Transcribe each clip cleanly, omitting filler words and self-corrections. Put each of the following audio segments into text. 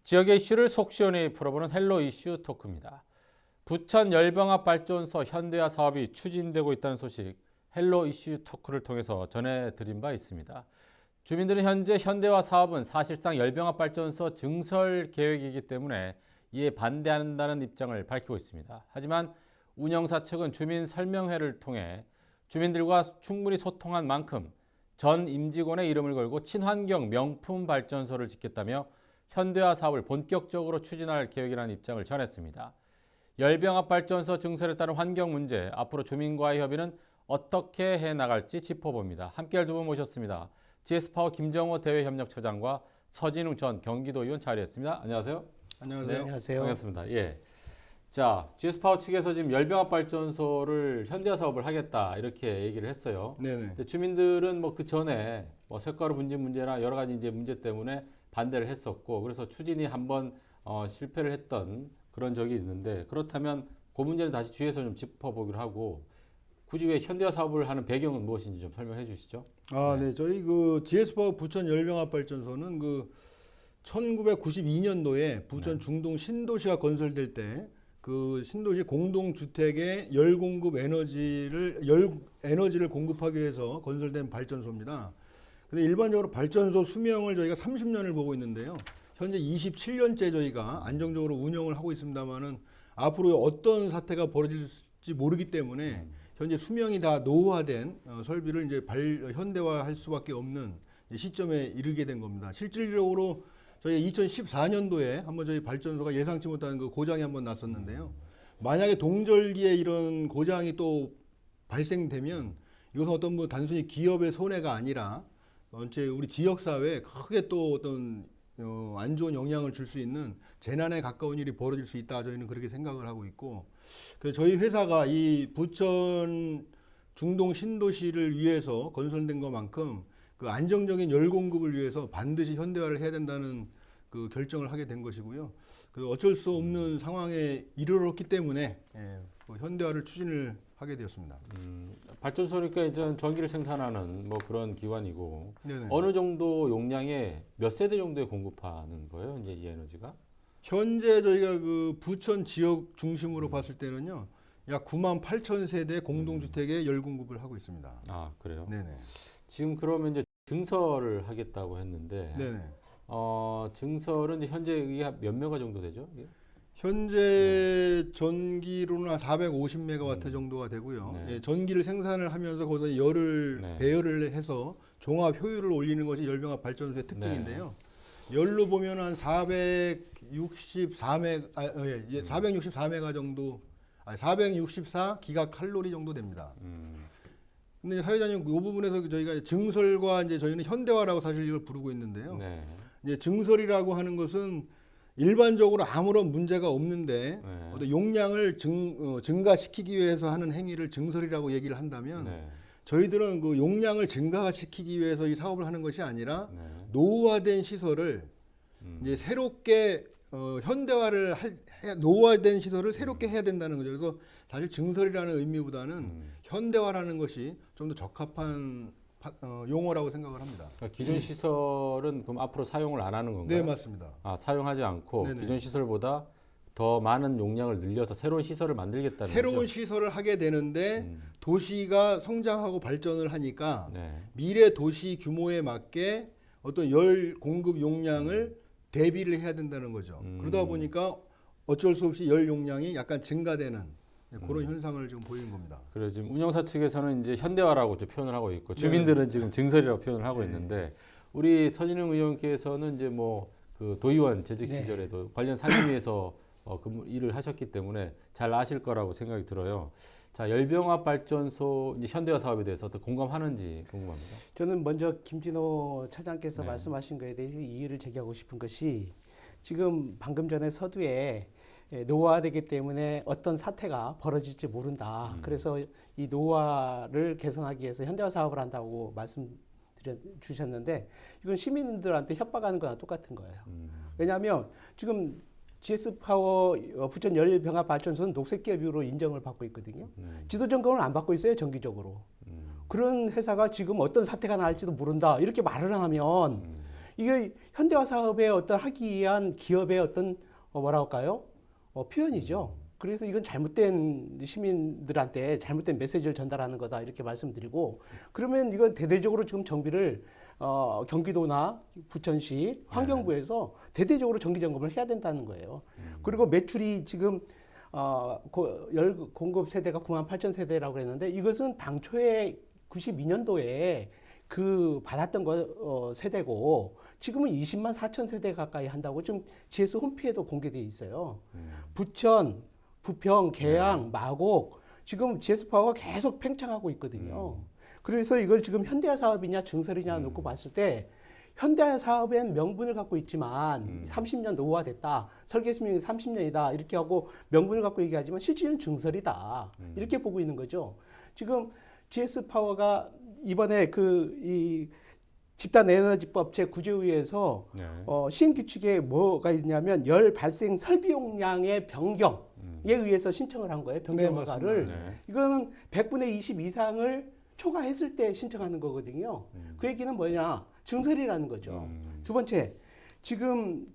지역의 이슈를 속 시원히 풀어보는 헬로 이슈 토크입니다. 부천 열병합 발전소 현대화 사업이 추진되고 있다는 소식 헬로 이슈 토크를 통해서 전해드린 바 있습니다. 주민들은 현재 현대화 사업은 사실상 열병합 발전소 증설 계획이기 때문에 이에 반대한다는 입장을 밝히고 있습니다. 하지만 운영사 측은 주민 설명회를 통해 주민들과 충분히 소통한 만큼 전 임직원의 이름을 걸고 친환경 명품 발전소를 짓겠다며 현대화 사업을 본격적으로 추진할 계획이라는 입장을 전했습니다. 열병합 발전소 증설에 따른 환경 문제, 앞으로 주민과의 협의는 어떻게 해나갈지 짚어봅니다. 함께할 두 분 모셨습니다. GS파워 김정호 대외협력처장과 서진웅 전 경기도의원 자리했습니다. 안녕하세요. 안녕하세요. 네, 안녕하세요. 반갑습니다. 예. 자, GS파워 측에서 지금 열병합 발전소를 현대화 사업을 하겠다 이렇게 얘기를 했어요. 네네. 근데 주민들은 뭐 그 전에 뭐 쇳가루 분진 문제나 여러 가지 이제 문제 때문에 반대를 했었고, 그래서 추진이 한번 실패를 했던 그런 적이 있는데, 그렇다면 그 문제는 다시 뒤에서 좀 짚어보기로 하고, 굳이 왜 현대화 사업을 하는 배경은 무엇인지 좀 설명해 주시죠. 네. 저희 그 GS파워 부천 열병합 발전소는 그 1992년도에 부천 중동 신도시가 건설될 때 그 신도시 공동 주택에 열 에너지를 공급하기 위해서 건설된 발전소입니다. 근데 일반적으로 발전소 수명을 저희가 30년을 보고 있는데요. 현재 27년째 저희가 안정적으로 운영을 하고 있습니다만은 앞으로 어떤 사태가 벌어질지 모르기 때문에 현재 수명이 다 노후화된 설비를 이제 현대화할 수밖에 없는 시점에 이르게 된 겁니다. 실질적으로 저희 2014년도에 한번 저희 발전소가 예상치 못한 그 고장이 한번 났었는데요. 만약에 동절기에 이런 고장이 또 발생되면 이것은 어떤 뭐 단순히 기업의 손해가 아니라 전체 우리 지역 사회에 크게 또 어떤 안 좋은 영향을 줄 수 있는 재난에 가까운 일이 벌어질 수 있다. 저희는 그렇게 생각을 하고 있고, 그래서 저희 회사가 이 부천 중동 신도시를 위해서 건설된 것만큼 그 안정적인 열 공급을 위해서 반드시 현대화를 해야 된다는 그 결정을 하게 된 것이고요. 그 어쩔 수 없는 상황에 이르렀기 때문에 그 현대화를 추진을 하게 되었습니다. 발전소니까 이제 전기를 생산하는 뭐 그런 기관이고, 네네. 어느 정도 용량에 몇 세대 정도에 공급하는 거예요? 이제 이 에너지가? 현재 저희가 그 부천 지역 중심으로 봤을 때는요, 약 9만 8천 세대 공동주택에 열 공급을 하고 있습니다. 아, 그래요? 네네. 지금 그러면 이제 증설을 하겠다고 했는데, 네네. 증설은 이제 현재 이게 몇 메가 정도 되죠? 이게? 현재 전기로는 한 450메가와트 정도가 되고요. 네. 예, 전기를 생산을 하면서 거기다 열을 네. 배열을 해서 종합 효율을 올리는 것이 열병합 발전소의 특징인데요. 열로 보면 한 464메가 정도, 464 기가 칼로리 정도 됩니다. 근데 사회자님, 이 부분에서 저희가 증설과 이제 저희는 현대화라고 사실 이걸 부르고 있는데요. 네. 이제 증설이라고 하는 것은 일반적으로 아무런 문제가 없는데 네. 어떤 용량을 증가시키기 위해서 하는 행위를 증설이라고 얘기를 한다면, 네. 저희들은 그 용량을 증가시키기 위해서 이 사업을 하는 것이 아니라 네. 노후화된 시설을 이제 새롭게 현대화를 노후화된 시설을 새롭게 해야 된다는 거죠. 그래서 사실 증설이라는 의미보다는 현대화라는 것이 좀 더 적합한 용어라고 생각을 합니다. 그러니까 기존 시설은 그럼 앞으로 사용을 안 하는 건가요? 네, 맞습니다. 사용하지 않고 네네. 기존 시설보다 더 많은 용량을 늘려서 새로운 시설을 만들겠다는 새로운 거죠? 시설을 하게 되는데 도시가 성장하고 발전을 하니까 네. 미래 도시 규모에 맞게 어떤 열 공급 용량을 대비를 해야 된다는 거죠. 그러다 보니까 어쩔 수 없이 열 용량이 약간 증가되는 그런 현상을 지금 보이는 겁니다. 그래 지금 운영사 측에서는 이제 현대화라고 좀 표현을 하고 있고, 주민들은 지금 증설이라고 표현을 하고 있는데, 우리 서진웅 의원께서는 이제 뭐 그 도의원 재직 시절에도 관련 상임위에서 일을 하셨기 때문에 잘 아실 거라고 생각이 들어요. 자, 열병합 발전소 이제 현대화 사업에 대해서 어떻게 공감하는지 궁금합니다. 저는 먼저 김진호 차장께서 네. 말씀하신 것에 대해서 이의를 제기하고 싶은 것이, 지금 방금 전에 서두에 노후화되기 때문에 어떤 사태가 벌어질지 모른다. 그래서 이 노후화를 개선하기 위해서 현대화 사업을 한다고 주셨는데, 이건 시민들한테 협박하는 거랑 똑같은 거예요. 왜냐하면 지금 GS파워 부천 열병합 발전소는 녹색 기업으로 인정을 받고 있거든요. 지도 점검을 안 받고 있어요, 정기적으로. 그런 회사가 지금 어떤 사태가 날지도 모른다 이렇게 말을 하면 이게 현대화 사업에 어떤 하기 위한 기업의 어떤 뭐라 할까요? 표현이죠. 그래서 이건 잘못된 시민들한테 잘못된 메시지를 전달하는 거다 이렇게 말씀드리고 그러면 이건 대대적으로 지금 정비를 경기도나 부천시 환경부에서 대대적으로 정기 점검을 해야 된다는 거예요. 그리고 매출이 지금 열 공급 세대가 98,000세대라고 했는데 이것은 당초에 92년도에 그 받았던 세대고 지금은 20만 4천 세대 가까이 한다고 지금 GS 홈페이지에도 공개되어 있어요. 부천, 부평, 계양, 마곡 지금 GS 파워가 계속 팽창하고 있거든요. 그래서 이걸 지금 현대화 사업이냐 증설이냐 놓고 봤을 때 현대화 사업엔 명분을 갖고 있지만 30년 노후화됐다. 설계 수명이 30년이다. 이렇게 하고 명분을 갖고 얘기하지만 실질은 증설이다. 이렇게 보고 있는 거죠. 지금 GS 파워가 이번에 이 집단 에너지법 제9조위에서 네. 시행 규칙에 뭐가 있냐면 열 발생 설비 용량의 변경에 의해서 신청을 한 거예요. 변경 네, 허가를. 맞습니다. 네. 이거는 100분의 20 이상을 초과했을 때 신청하는 거거든요. 그 얘기는 뭐냐? 증설이라는 거죠. 두 번째, 지금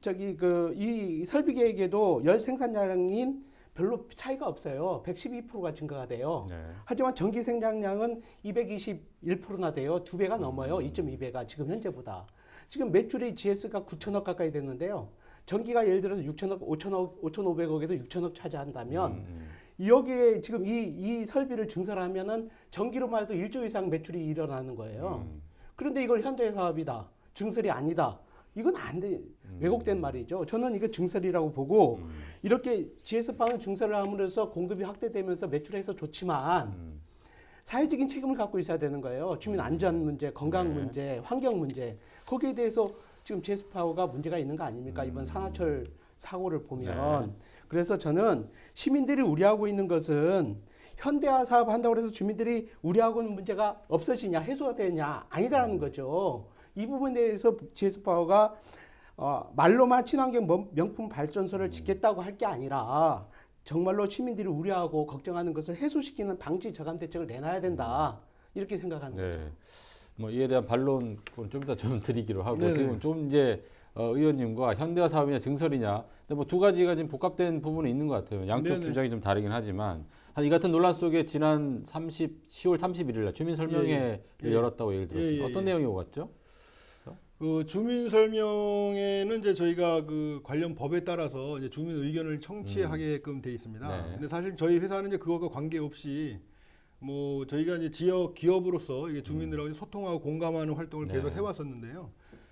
이 설비 계획에도 열 생산량인 별로 차이가 없어요. 112%가 증가가 돼요. 네. 하지만 전기 생산량은 221%나 돼요. 2배가 넘어요. 2.2배가 지금 현재보다. 지금 매출이 GS가 9천억 가까이 됐는데요. 전기가 예를 들어서 6천억, 5,500억에서 6천억 차지한다면 여기에 지금 이 설비를 증설하면은 전기로만 해도 1조 이상 매출이 일어나는 거예요. 그런데 이걸 현대 사업이다. 증설이 아니다. 이건 안 돼. 왜곡된 말이죠. 저는 이거 증설이라고 보고 이렇게 GS파는 증설을 함으로써 공급이 확대되면서 매출해서 좋지만 사회적인 책임을 갖고 있어야 되는 거예요. 주민 안전 문제, 건강 네. 문제, 환경 문제. 거기에 대해서 지금 GS파워가 문제가 있는 거 아닙니까? 이번 산하철 사고를 보면. 네. 그래서 저는 시민들이 우려하고 있는 것은 현대화 사업 한다고 해서 주민들이 우려하고 있는 문제가 없어지냐, 해소가 되냐, 아니다라는 거죠. 이 부분에 대해서 GS파워가 말로만 친환경 명품 발전소를 짓겠다고 할 게 아니라 정말로 시민들이 우려하고 걱정하는 것을 해소시키는 방지 저감 대책을 내놔야 된다. 이렇게 생각하는 거죠. 네. 뭐 이에 대한 반론은 좀 이따 좀 드리기로 하고 네네. 지금 좀 이제 의원님과 현대화 사업이냐 증설이냐 근데 뭐 두 가지가 지금 복합된 부분이 있는 것 같아요. 양쪽 네네. 주장이 좀 다르긴 하지만 이 같은 논란 속에 지난 10월 31일 날 주민 설명회를 예. 열었다고 얘기를 들었습니다. 예, 예, 어떤 예. 내용이 오갔죠? 그 주민 설명에는 이제 저희가 그 관련 법에 따라서 이제 주민 의견을 청취하게끔 돼 있습니다. 네. 근데 사실 저희 회사는 이제 그것과 관계없이 뭐 저희가 이제 지역 기업으로서 이게 주민들하고 소통하고 공감하는 활동을 네. 계속 해왔었는데요.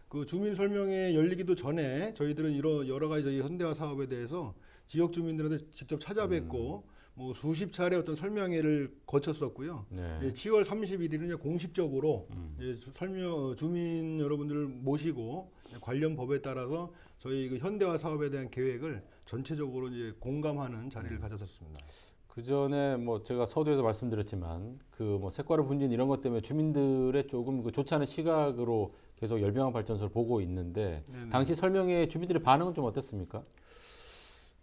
그 주민 설명회 열리기도 전에 저희들은 이런 여러 가지 저희 현대화 사업에 대해서 지역 주민들한테 직접 찾아뵙고 뭐 수십 차례 어떤 설명회를 거쳤었고요. 네. 예, 10월 31일은 이제 공식적으로 예, 주민 여러분들을 모시고 관련 법에 따라서 저희 그 현대화 사업에 대한 계획을 전체적으로 이제 공감하는 자리를 가졌었습니다. 그 전에 뭐 제가 서두에서 말씀드렸지만 그 뭐 색깔의 분진 이런 것 때문에 주민들의 조금 그 좋지 않은 시각으로 계속 열병합 발전소를 보고 있는데 네네. 당시 설명회 주민들의 반응은 좀 어땠습니까?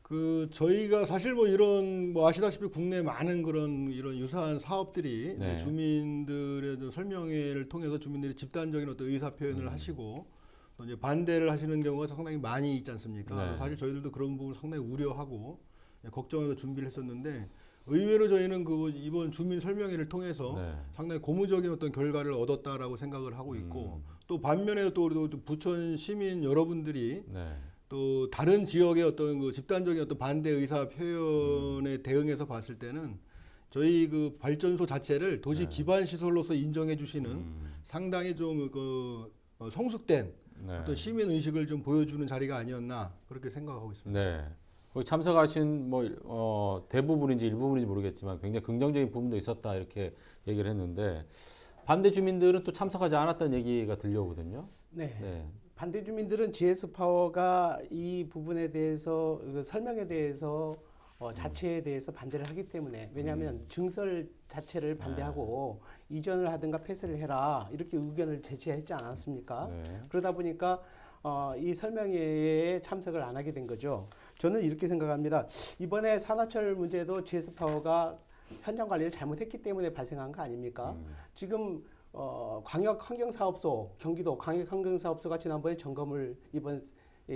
그 저희가 사실 뭐 이런 뭐 아시다시피 국내 많은 그런 이런 유사한 사업들이 네. 이제 주민들의 어떤 설명회를 통해서 주민들이 집단적인 어떤 의사 표현을 하시고 또 이제 반대를 하시는 경우가 상당히 많이 있지 않습니까? 네. 사실 저희들도 그런 부분 상당히 우려하고 걱정해서 준비를 했었는데 의외로 저희는 그 이번 주민 설명회를 통해서 네. 상당히 고무적인 어떤 결과를 얻었다라고 생각을 하고 있고 또 반면에 또 부천 시민 여러분들이 네. 또 다른 지역의 어떤 그 집단적인 어떤 반대 의사 표현에 대응해서 봤을 때는 저희 그 발전소 자체를 도시 기반 시설로서 인정해 주시는 상당히 좀 그 성숙된 네. 어떤 시민 의식을 좀 보여주는 자리가 아니었나 그렇게 생각하고 있습니다. 네. 거기 참석하신 뭐 대부분인지 일부분인지 모르겠지만 굉장히 긍정적인 부분도 있었다 이렇게 얘기를 했는데 반대 주민들은 또 참석하지 않았다는 얘기가 들려오거든요. 네. 네. 반대 주민들은 GS 파워가 이 부분에 대해서 그 설명에 대해서 자체에 대해서 반대를 하기 때문에 왜냐하면 증설 자체를 반대하고 이전을 하든가 폐쇄를 해라 이렇게 의견을 제시했지 않았습니까? 네. 그러다 보니까 이 설명회에 참석을 안 하게 된 거죠. 저는 이렇게 생각합니다. 이번에 산하철 문제도 GS 파워가 현장 관리를 잘못했기 때문에 발생한 거 아닙니까? 지금 광역 환경사업소, 경기도 광역 환경사업소가 지난번에 점검을 이번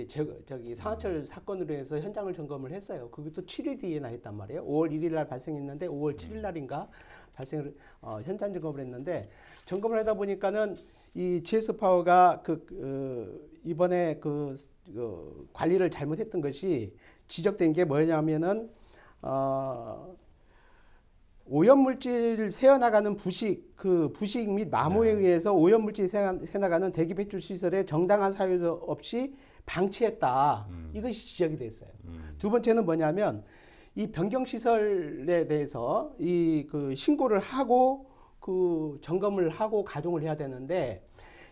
저기 산하철 사건으로 해서 현장을 점검을 했어요. 그것도 7일 뒤에나 했단 말이에요. 5월 1일 날 발생했는데 5월 7일 날인가 발생을 현장 점검을 했는데 점검을 하다 보니까는 이 GS 파워가 이번에 관리를 잘못했던 것이 지적된 게 뭐냐면은 오염물질 새어나가는 부식 및 마모에 의해서 오염물질이 새어나가는 대기 배출 시설에 정당한 사유 없이 방치했다. 이것이 지적이 됐어요. 두 번째는 뭐냐면 이 변경 시설에 대해서 신고를 하고 점검을 하고 가동을 해야 되는데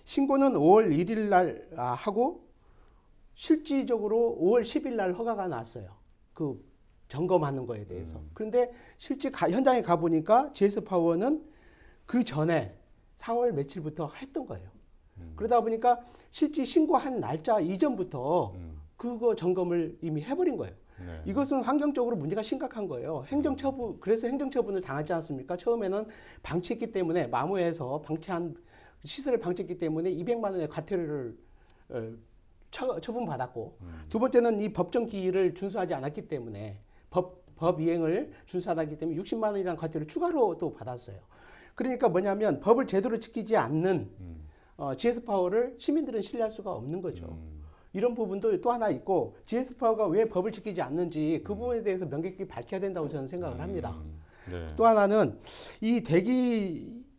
신고는 5월 1일 날 하고 실질적으로 5월 10일 날 허가가 났어요. 점검하는 거에 대해서. 그런데 실제 현장에 가보니까 GS파워는 그 전에 4월 며칠부터 했던 거예요. 그러다 보니까 실제 신고한 날짜 이전부터 그거 점검을 이미 해버린 거예요. 네. 이것은 환경적으로 문제가 심각한 거예요. 그래서 행정처분을 당하지 않습니까? 처음에는 방치했기 때문에 마모에서 시설을 방치했기 때문에 200만 원의 과태료를 처분받았고 두 번째는 이 법정 기일을 준수하지 않았기 때문에 법 이행을 준수하지 않았기 때문에 60만 원이라는 과태료를 추가로 또 받았어요. 그러니까 뭐냐면 법을 제대로 지키지 않는 GS파워를 시민들은 신뢰할 수가 없는 거죠. 이런 부분도 또 하나 있고 GS파워가 왜 법을 지키지 않는지 그 부분에 대해서 명백히 밝혀야 된다고 저는 생각을 합니다. 네. 또 하나는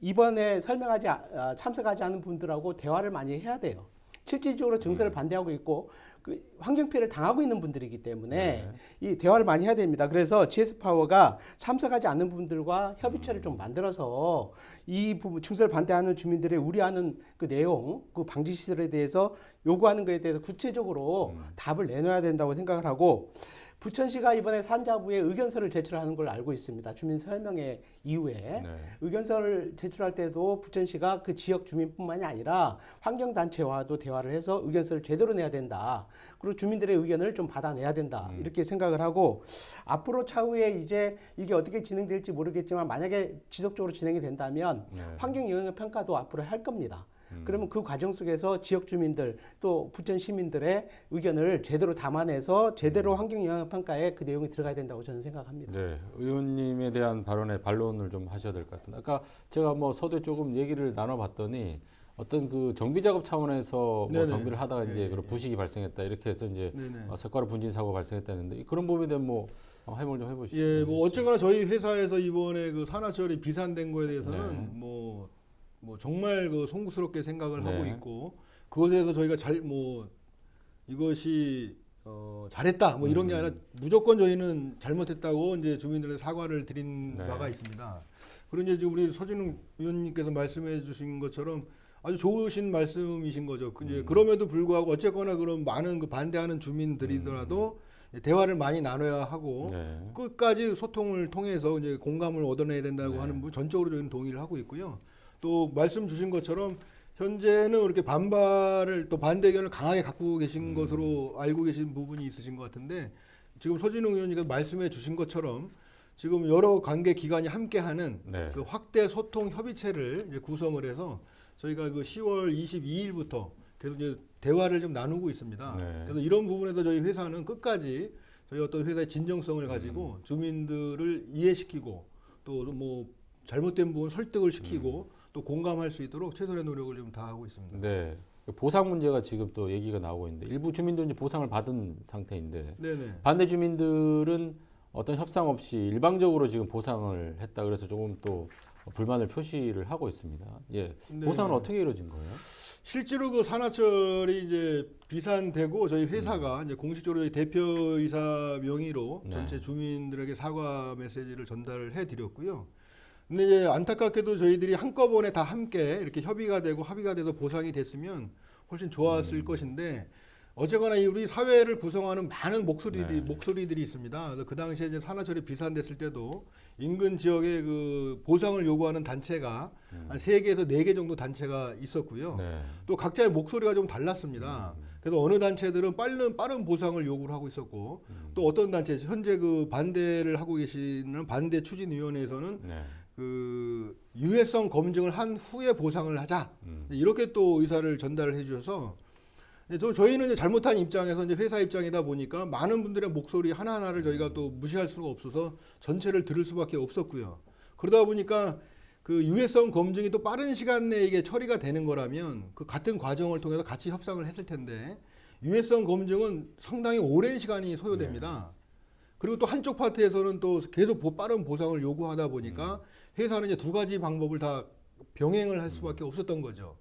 이번에 참석하지 않은 분들하고 대화를 많이 해야 돼요. 실질적으로 증설을 반대하고 있고 환경 피해를 당하고 있는 분들이기 때문에 이 대화를 많이 해야 됩니다. 그래서 GS파워가 참석하지 않는 분들과 협의체를 좀 만들어서 이 부분 증설 반대하는 주민들의 우려하는 그 내용, 그 방지 시설에 대해서 요구하는 것에 대해서 구체적으로 답을 내놔야 된다고 생각을 하고 부천시가 이번에 산자부에 의견서를 제출하는 걸 알고 있습니다. 주민 설명회 이후에 네. 의견서를 제출할 때도 부천시가 그 지역 주민뿐만이 아니라 환경단체와도 대화를 해서 의견서를 제대로 내야 된다. 그리고 주민들의 의견을 좀 받아내야 된다. 이렇게 생각을 하고 앞으로 차후에 이제 이게 어떻게 진행될지 모르겠지만 만약에 지속적으로 진행이 된다면 환경영향평가도 앞으로 할 겁니다. 그러면 그 과정 속에서 지역 주민들 또 부천 시민들의 의견을 제대로 담아내서 제대로 환경영향평가에 그 내용이 들어가야 된다고 저는 생각합니다. 네, 의원님에 대한 발언에 반론을 좀 하셔야 될 것 같은데 아까 제가 서두에 조금 얘기를 나눠봤더니 어떤 그 정비 작업 차원에서 정비를 하다가 이제 그런 부식이 발생했다 이렇게 해서 이제 석가루 분진 사고 발생했다는데 그런 부분에 대한 해명을 좀 해보시죠. 예, 어쨌거나 저희 회사에서 이번에 그 산화철이 비산된 거에 대해서는 정말 송구스럽게 생각을 하고 있고 그것에 대해서 저희가 이것이 잘했다 이런 게 아니라 무조건 저희는 잘못했다고 이제 주민들의 사과를 드린 바가 있습니다. 그리고 이제 우리 서진웅 의원님께서 말씀해주신 것처럼 아주 좋으신 말씀이신 거죠. 이제 그럼에도 불구하고 어쨌거나 그런 많은 반대하는 주민들이더라도 대화를 많이 나눠야 하고 끝까지 소통을 통해서 이제 공감을 얻어내야 된다고 하는 부분 전적으로 저희는 동의를 하고 있고요. 또 말씀 주신 것처럼 현재는 이렇게 반발을 또 반대 의견을 강하게 갖고 계신 것으로 알고 계신 부분이 있으신 것 같은데 지금 서진웅 의원님께서 말씀해 주신 것처럼 지금 여러 관계 기관이 함께하는 그 확대 소통 협의체를 이제 구성을 해서 저희가 그 10월 22일부터 계속 이제 대화를 좀 나누고 있습니다. 그래서 이런 부분에서 저희 회사는 끝까지 저희 어떤 회사의 진정성을 가지고 주민들을 이해시키고 또 잘못된 부분 설득을 시키고 또 공감할 수 있도록 최선의 노력을 좀 다하고 있습니다. 네. 보상 문제가 지금 또 얘기가 나오고 있는데 일부 주민들은 이제 보상을 받은 상태인데 반대 주민들은 어떤 협상 없이 일방적으로 지금 보상을 했다 그래서 조금 또 불만을 표시를 하고 있습니다. 예. 보상은 어떻게 이루어진 거예요? 실제로 그 산화철이 이제 비산되고 저희 회사가 이제 공식적으로 대표이사 명의로 전체 주민들에게 사과 메시지를 전달을 해드렸고요. 근데 이제 안타깝게도 저희들이 한꺼번에 다 함께 이렇게 협의가 되고 합의가 돼서 보상이 됐으면 훨씬 좋았을 것인데 어쨌거나 우리 사회를 구성하는 많은 목소리들이 있습니다. 그래서 그 당시에 이제 산화철이 비산됐을 때도 인근 지역에 그 보상을 요구하는 단체가 한 3개에서 4개 정도 단체가 있었고요. 또 각자의 목소리가 좀 달랐습니다. 그래서 어느 단체들은 빠른 보상을 요구를 하고 있었고 또 어떤 단체 현재 그 반대를 하고 계시는 반대 추진위원회에서는 그 유해성 검증을 한 후에 보상을 하자. 이렇게 또 의사를 전달을 해주셔서 저희는 이제 잘못한 입장에서 이제 회사 입장이다 보니까 많은 분들의 목소리 하나하나를 저희가 또 무시할 수가 없어서 전체를 들을 수밖에 없었고요. 그러다 보니까 그 유해성 검증이 또 빠른 시간 내에 이게 처리가 되는 거라면 그 같은 과정을 통해서 같이 협상을 했을 텐데 유해성 검증은 상당히 오랜 시간이 소요됩니다. 그리고 또 한쪽 파트에서는 또 계속 빠른 보상을 요구하다 보니까 회사는 이제 두 가지 방법을 다 병행을 할 수밖에 없었던 거죠.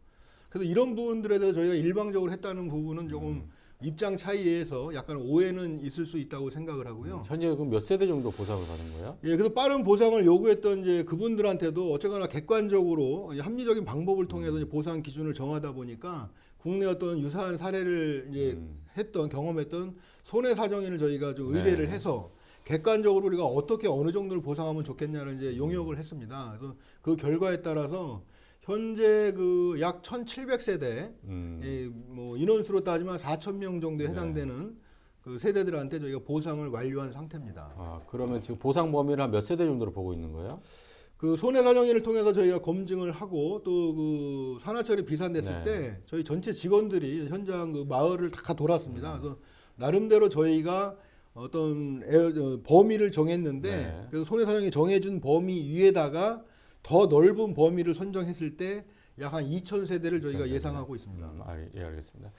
그래서 이런 부분들에 대해서 저희가 일방적으로 했다는 부분은 조금 입장 차이에서 약간 오해는 있을 수 있다고 생각을 하고요. 현재 그럼 몇 세대 정도 보상을 받은 거예요? 예, 그래서 빠른 보상을 요구했던 이제 그분들한테도 어쨌거나 객관적으로 합리적인 방법을 통해서 이제 보상 기준을 정하다 보니까 국내 어떤 유사한 사례를 이제 했던 경험했던 손해사정인을 저희가 좀 의뢰를 해서 객관적으로 우리가 어떻게 어느 정도를 보상하면 좋겠냐를 이제 용역을 했습니다. 그래서 그 결과에 따라서 현재 그 약 1,700세대 뭐 인원수로 따지면 4,000명 정도에 해당되는 그 세대들한테 저희가 보상을 완료한 상태입니다. 아, 그러면 지금 보상 범위를 한 몇 세대 정도로 보고 있는 거예요? 그 손해사정인을 통해서 저희가 검증을 하고 또 그 산화철이 비산됐을 때 저희 전체 직원들이 현장 그 마을을 다 돌았습니다. 그래서 나름대로 저희가 어떤 범위를 정했는데 그래서 손해사정이 정해준 범위 위에다가 더 넓은 범위를 선정했을 때 약 한 2,000세대를 저희가 예상하고 있습니다. 예, 알겠습니다.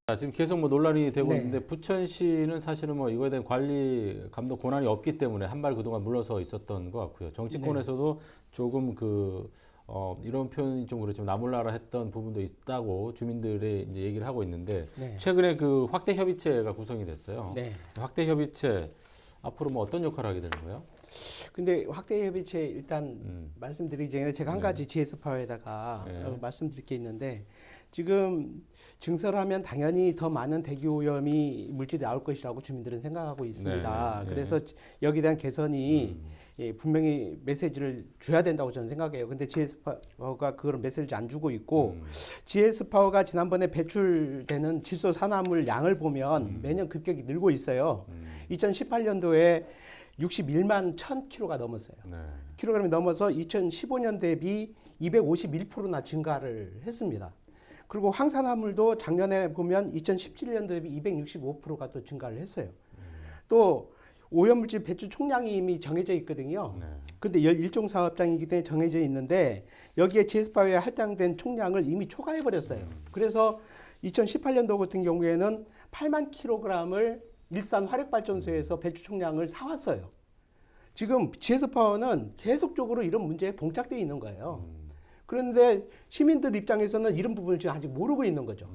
자, 지금 계속 뭐 논란이 되고 네. 있는데 부천시는 사실은 뭐 이거에 대한 관리 감독 권한이 없기 때문에 한 발 그동안 물러서 있었던 것 같고요. 정치권에서도 조금 이런 표현이 좀 그렇지만 나몰라라 했던 부분도 있다고 주민들이 이제 얘기를 하고 있는데 최근에 그 확대 협의체가 구성이 됐어요. 확대 협의체 앞으로 뭐 어떤 역할을 하게 되는 거예요? 근데 확대 협의체 일단 말씀드리기 전에 제가 한 가지 GS 파워에다가 말씀드릴 게 있는데 지금 증설을 하면 당연히 더 많은 대기오염이 물질이 나올 것이라고 주민들은 생각하고 있습니다. 그래서 여기에 대한 개선이 분명히 메시지를 줘야 된다고 저는 생각해요. 근데 GS 파워가 그런 메시지를 안 주고 있고 GS 파워가 지난번에 배출되는 질소 산화물 양을 보면 매년 급격히 늘고 있어요. 2018년도에 61만 1,000kg가 넘었어요. 킬로그램이 넘어서 2015년 대비 251%나 증가를 했습니다. 그리고 황산화물도 작년에 보면 2017년 대비 265%가 또 증가를 했어요. 또 오염물질 배출 총량이 이미 정해져 있거든요. 그런데 일종 사업장이기 때문에 정해져 있는데 여기에 GS파워에 할당된 총량을 이미 초과해 버렸어요. 그래서 2018년도 같은 경우에는 8만 킬로그램을 일산 화력발전소에서 배출 총량을 사왔어요. 지금 GS파워는 계속적으로 이런 문제에 봉착되어 있는 거예요. 그런데 시민들 입장에서는 이런 부분을 지금 아직 모르고 있는 거죠.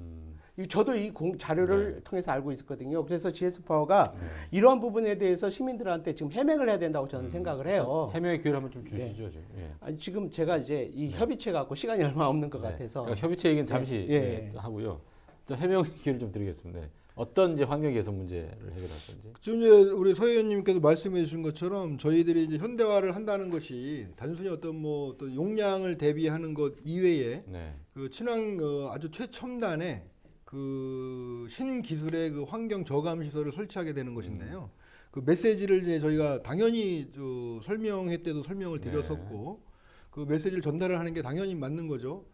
저도 이 자료를 통해서 알고 있었거든요. 그래서 GS파워가 이러한 부분에 대해서 시민들한테 지금 해명을 해야 된다고 저는 생각을 해요. 해명의 기회를 한번 좀 주시죠. 지금. 아니, 지금 제가 이제 이 협의체 갖고 시간이 얼마 없는 것 같아서 그러니까 협의체 얘기는 잠시 하고요. 또 해명의 기회를 좀 드리겠습니다. 어떤 이제 환경 개선 문제를 해결할 건지. 지금 이제 우리 서 의원님께서 말씀해 주신 것처럼 저희들이 이제 현대화를 한다는 것이 단순히 어떤 뭐 어떤 용량을 대비하는 것 이외에 그 친환 아주 최첨단의 그 신기술의 그 환경 저감 시설을 설치하게 되는 것인데요. 그 메시지를 이제 저희가 당연히 설명회 때도 설명을 드렸었고 그 메시지를 전달을 하는 게 당연히 맞는 거죠.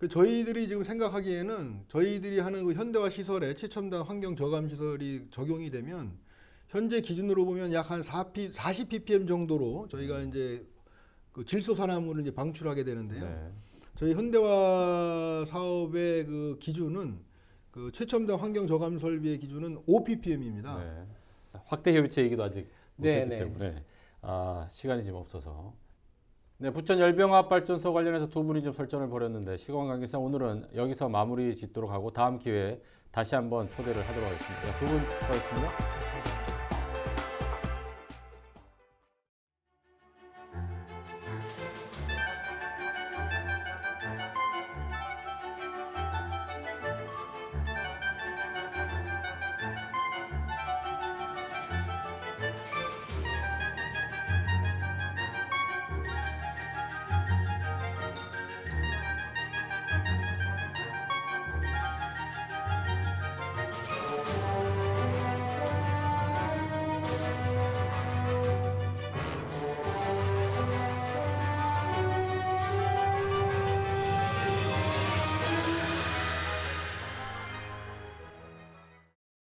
저희들이 지금 생각하기에는 저희들이 하는 그 현대화 시설에 최첨단 환경 저감 시설이 적용이 되면 현재 기준으로 보면 약 한 40 ppm 정도로 저희가 이제 그 질소 산화물을 이제 방출하게 되는데요. 저희 현대화 사업의 그 기준은 그 최첨단 환경 저감 설비의 기준은 5 ppm입니다. 확대 협의체 얘기도 아직 못했기 때문에 시간이 좀 없어서. 부천 열병합 발전소 관련해서 두 분이 좀 설전을 벌였는데 시간 관계상 오늘은 여기서 마무리 짓도록 하고 다음 기회에 다시 한번 초대를 하도록 하겠습니다. 두 분 수고하셨습니다.